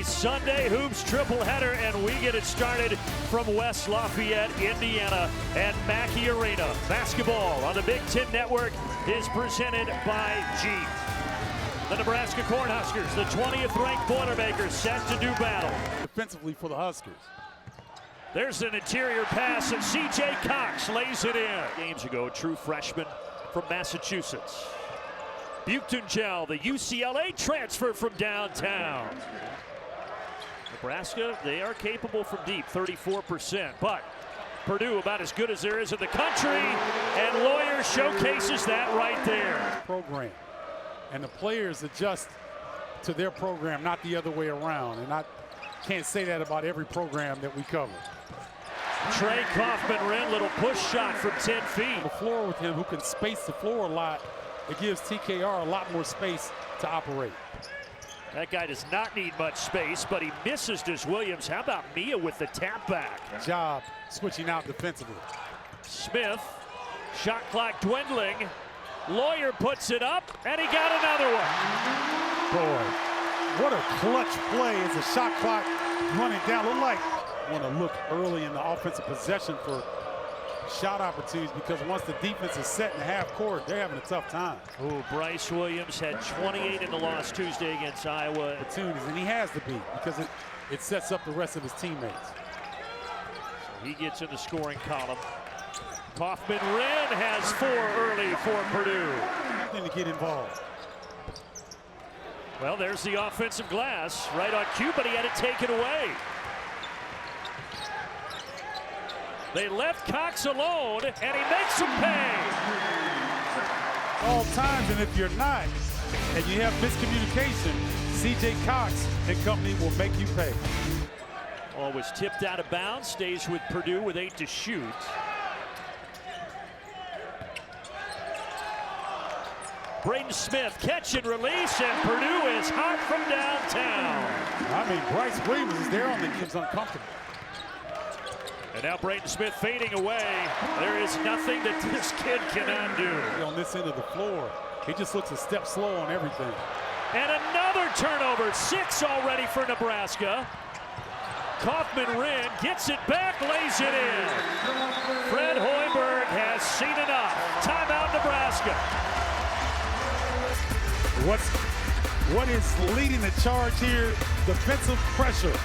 Sunday Hoops triple header, and we get it started from West Lafayette, Indiana, and Mackey Arena. Basketball on the Big Ten Network is presented by Jeep. The Nebraska Cornhuskers, the 20th ranked Boilermakers, set to do battle defensively for the Huskers. There's an interior pass, and C.J. Cox lays it in. Games ago, true freshman from Massachusetts. Buchtengel, the UCLA transfer from downtown. Nebraska, they are capable from deep, 34%. But Purdue about as good as there is in the country, and Lawyer showcases that right there. Program, and the players adjust to their program, not the other way around. And I can't say that about every program that we cover. Trey Kaufman-Renn, little push shot from 10 feet. The floor with him, who can space the floor a lot, it gives TKR a lot more space to operate. That guy does not need much space, but he misses Des Williams. How about Mia with the tap back? Job switching out defensively. Smith, shot clock dwindling. Lawyer puts it up, and he got another one. Boy, what a clutch play as the shot clock running down. Look like want to look early in the offensive possession for shot opportunities, because once the defense is set in the half court, they're having a tough time. Oh, Bryce Williams had 28 in the loss Tuesday against Iowa. Opportunities, and he has to be, because it sets up the rest of his teammates. So he gets in the scoring column. Kaufman-Renn has 4 early for Purdue. Nothing to get involved. Well, there's the offensive glass right on cue, but he had it taken away. They left Cox alone, and he makes him pay. All times, and if you're not, and you have miscommunication, C.J. Cox and company will make you pay. Ball was tipped out of bounds, stays with Purdue with 8 to shoot. Braden Smith, catch and release, and Purdue is hot from downtown. I mean, Bryce Williams is there on the game's uncomfortable. And now Braden Smith fading away. There is nothing that this kid cannot do. On this end of the floor, he just looks a step slow on everything. And another turnover, 6 already for Nebraska. Kaufman-Renn gets it back, lays it in. Fred Hoiberg has seen enough. Timeout, Nebraska. What is leading the charge here? Defensive pressure.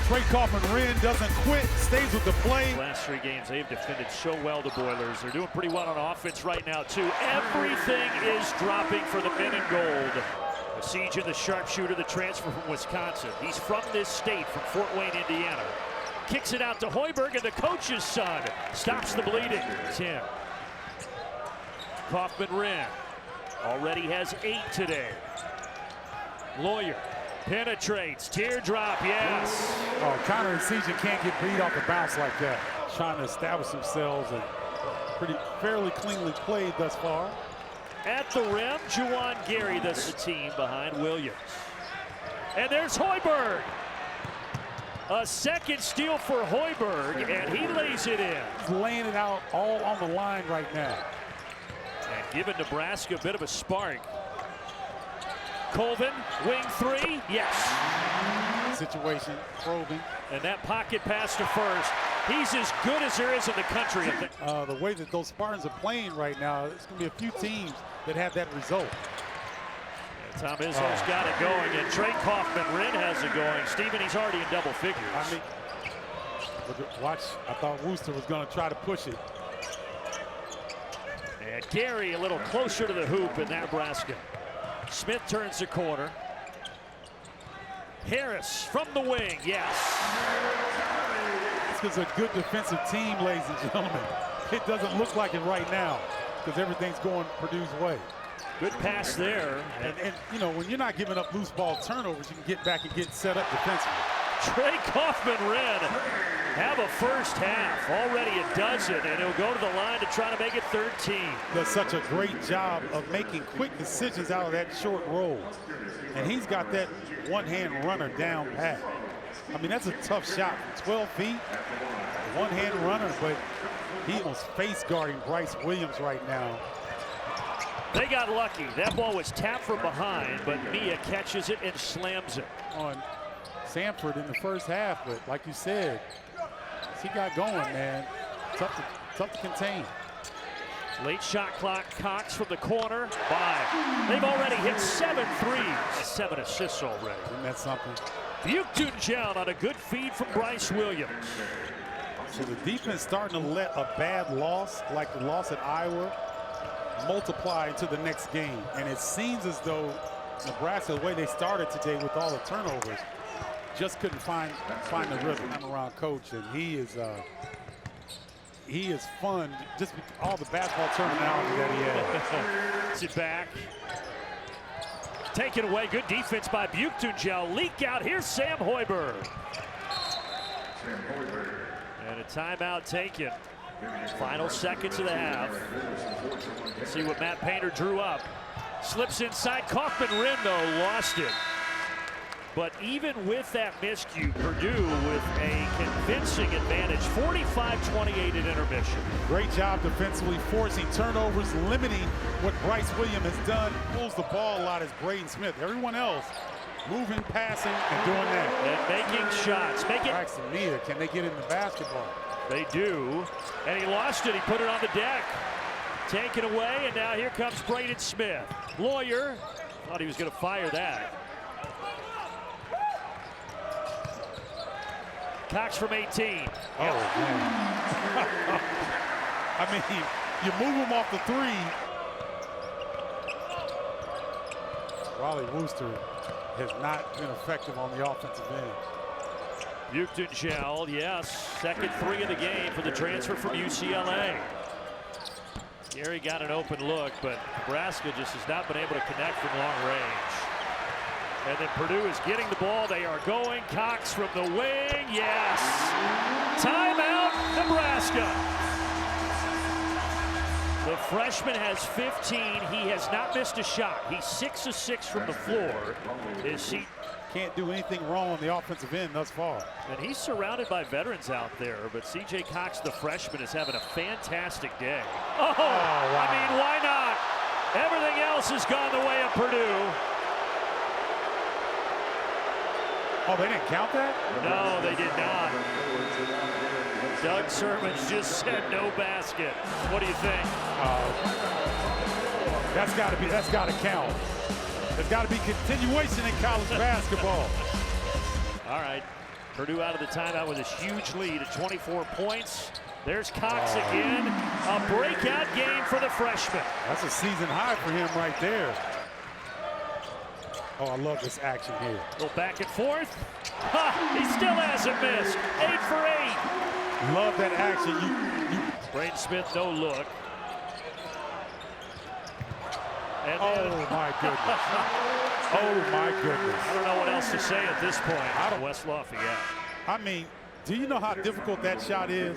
Trey Kaufman-Renn doesn't quit, stays with the play. Last 3 games, they've defended so well, the Boilers. They're doing pretty well on offense right now, too. Everything is dropping for the men in gold. A siege in the sharpshooter, the transfer from Wisconsin. He's from this state, from Fort Wayne, Indiana. Kicks it out to Hoiberg, and the coach's son stops the bleeding. 10. Kaufman-Renn already has 8 today. Lawyer penetrates, teardrop, yes. Oh, Connor and CJ can't get beat off the bounce like that. Trying to establish themselves, and fairly cleanly played thus far. At the rim, Juwan Gary, that's the team behind Williams. And there's Hoiberg. A second steal for Hoiberg, and he lays it in. He's laying it out all on the line right now. And giving Nebraska a bit of a spark. Colvin, wing 3, yes. Situation, probing. And that pocket pass to first. He's as good as there is in the country. The way that those Spartans are playing right now, there's going to be a few teams that have that result. Yeah, Tom Izzo's got it going, and Trey Kaufman-Renn has it going. Stephen, he's already in double figures. I mean, watch, I thought Wooster was going to try to push it. And Gary a little closer to the hoop in Nebraska. Smith turns the corner. Harris from the wing, yes. This is a good defensive team, ladies and gentlemen. It doesn't look like it right now, because everything's going Purdue's way. Good pass there. And you know, when you're not giving up loose ball turnovers, you can get back and get set up defensively. Trey Kaufman-Renn have a first half, already a dozen, and he'll go to the line to try to make it 13. Does such a great job of making quick decisions out of that short roll. And he's got that one-hand runner down pat. I mean, that's a tough shot from 12 feet, one-hand runner, but he was face guarding Bryce Williams right now. They got lucky. That ball was tapped from behind, but Mia catches it and slams it. On Samford in the first half, but like you said, he got going, man. Tough to contain. Late shot clock, Cox from the corner, by. They've already hit 7 threes, 7 assists already. Isn't that something? Buchtunjel on a good feed from Bryce Williams. So the defense starting to let a bad loss, like the loss at Iowa, multiply into the next game. And it seems as though Nebraska, the way they started today with all the turnovers, just couldn't find the rhythm. I'm around coach, and he is fun. Just all the basketball terminology that he has. Sit back. Take it away. Good defense by Buchtunjel. Leak out. Here's Sam Hoiberg. And a timeout taken. Final seconds of the half. Let's see what Matt Painter drew up. Slips inside. Kaufman Rin, though, lost it. But even with that miscue, Purdue with a convincing advantage, 45-28 at intermission. Great job defensively, forcing turnovers, limiting what Bryce Williams has done. Pulls the ball a lot as Braden Smith. Everyone else moving, passing, and doing that. And making shots. Braxton Mia, can they get in the basketball? They do. And he lost it. He put it on the deck. Taken away, and now here comes Braden Smith. Lawyer thought he was going to fire that. Cox from 18. Oh, man. I mean, you move him off the three. Raleigh Wooster has not been effective on the offensive end. Buchtunjel, yes. Second three of the game for the transfer from UCLA. Gary got an open look, but Nebraska just has not been able to connect from long range. And then Purdue is getting the ball. They are going. Cox from the wing. Yes. Timeout, Nebraska. The freshman has 15. He has not missed a shot. He's 6 of 6 from the floor. Can't do anything wrong on the offensive end thus far. And he's surrounded by veterans out there, but C.J. Cox, the freshman, is having a fantastic day. Oh, wow. I mean, why not? Everything else has gone the way of Purdue. Oh, they didn't count that? No, they did not. Doug Sermons just said no basket. What do you think? That's got to count. There's got to be continuation in college basketball. All right, Purdue out of the timeout with a huge lead at 24 points. There's Cox again. A breakout game for the freshman. That's a season high for him right there. Oh, I love this action here. Go back and forth. Ha, he still hasn't missed. 8 for 8. Love that action. Braden Smith, no look. And oh, my goodness. Oh, my goodness. I don't know what else to say at this point. Out of West Lafayette. I mean, do you know how difficult that shot is?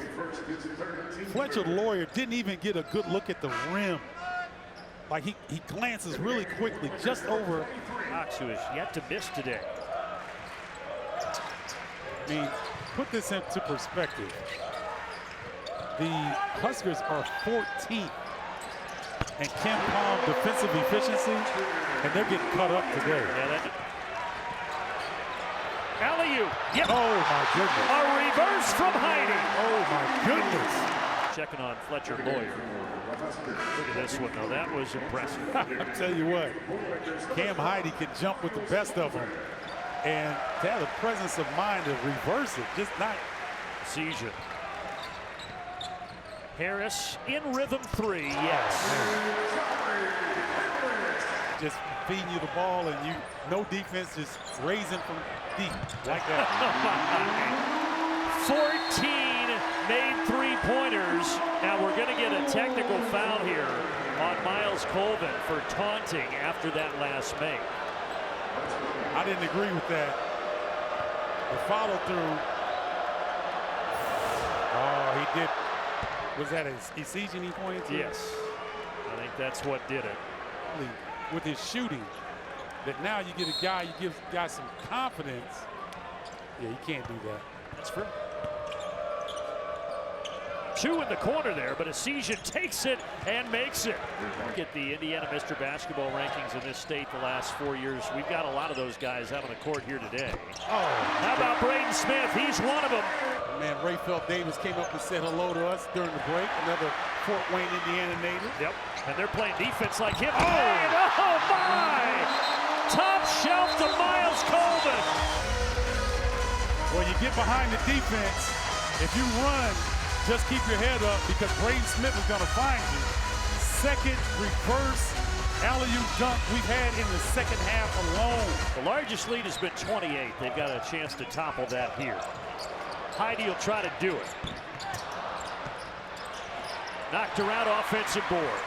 Fletcher Lawyer didn't even get a good look at the rim. Like he glances really quickly just over. Cox, who has yet to miss today. I mean, put this into perspective. The Huskers are 14th in Ken Palm defensive efficiency, and they're getting cut up today. Yeah, alley-oop. Yep. Oh, my goodness. A reverse from Heide. Oh, my goodness. Checking on Fletcher Lawyer. Look at this one, though. That was impressive. I'll tell you what, Cam Heide can jump with the best of them. And to have the presence of mind to reverse it, just not. Seizure. Harris in rhythm 3, yes. Just feeding you the ball and you, no defense, just raising from deep like that. 14 made three-pointers. Now we're going to get a technical foul here on Miles Colvin for taunting after that last make. I didn't agree with that. The follow through. Oh, he did. Was that a Esegian he pointed to? Yes. I think that's what did it. With his shooting, that now you get a guy, you give a guy some confidence. Yeah, you can't do that. That's true. Two in the corner there, but Esijian takes it and makes it. Get the Indiana Mr. Basketball rankings in this state the last 4 years. We've got a lot of those guys out on the court here today. Oh, how about Braden Smith? He's one of them. Man, Rayfeld Davis came up and said hello to us during the break. Another Fort Wayne, Indiana native. Yep, and they're playing defense like him. Oh my! Top shelf to Miles Coleman. Well, you get behind the defense. If you run, just keep your head up because Braden Smith is going to find you. Second reverse alley-oop dunk we've had in the second half alone. The largest lead has been 28. They've got a chance to topple that here. Heidi will try to do it. Knocked around, offensive board.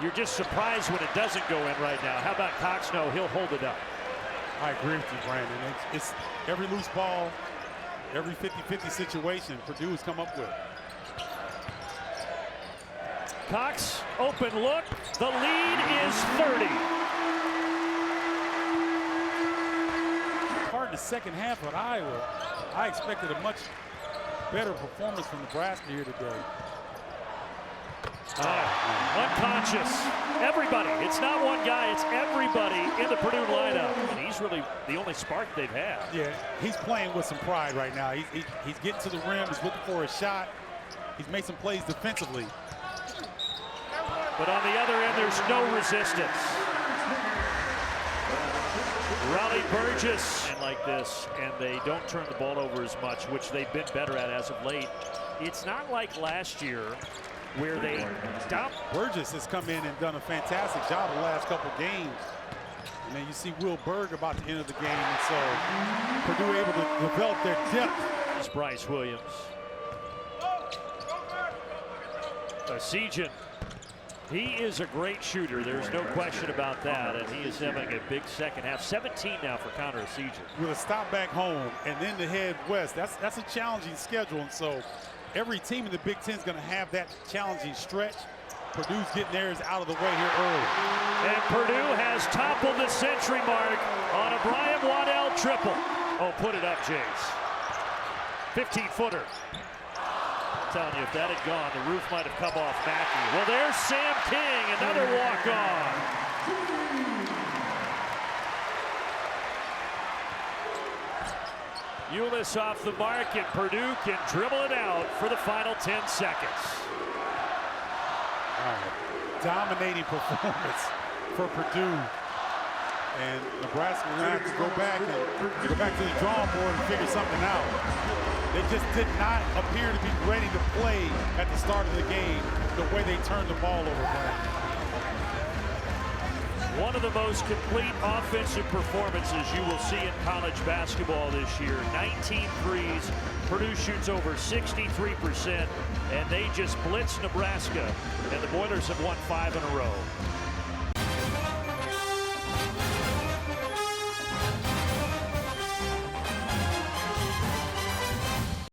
You're just surprised when it doesn't go in right now. How about Cox? No, he'll hold it up. I agree with you, Brandon. It's every loose ball, every 50-50 situation Purdue has come up with. Cox, open look. The lead is 30. Part in the second half at Iowa, I expected a much better performance from Nebraska here today. Unconscious. Everybody. It's not one guy, it's everybody in the Purdue lineup. And he's really the only spark they've had. Yeah, he's playing with some pride right now. He's getting to the rim, he's looking for a shot. He's made some plays defensively. But on the other end, there's no resistance. Raleigh Burgess and like this, and they don't turn the ball over as much, which they've been better at as of late. It's not like last year where they dumped. Burgess has come in and done a fantastic job the last couple games. And then you see Will Berg about to enter the game, and so Purdue able to develop their depth. It's Bryce Williams. Esijian. He is a great shooter. There's no question about that, and he is having a big second half. 17 now for Connor Esijian. With a stop back home and then to head west, that's a challenging schedule, and so every team in the Big Ten is going to have that challenging stretch. Purdue's getting theirs out of the way here early. And Purdue has toppled the century mark on a Brian Waddell triple. Oh, put it up, Jays. 15-footer. Telling you, if that had gone, the roof might have come off Mackey. Well, there's Sam King, another walk-on. Ulis off the mark, and Purdue can dribble it out for the final 10 seconds. All right. Dominating performance for Purdue. And Nebraska will have to go back to the drawing board and figure something out. They just did not appear to be ready to play at the start of the game the way they turned the ball over. One of the most complete offensive performances you will see in college basketball this year. 19 threes. Purdue shoots over 63%, and they just blitzed Nebraska, and the Boilers have won 5 in a row.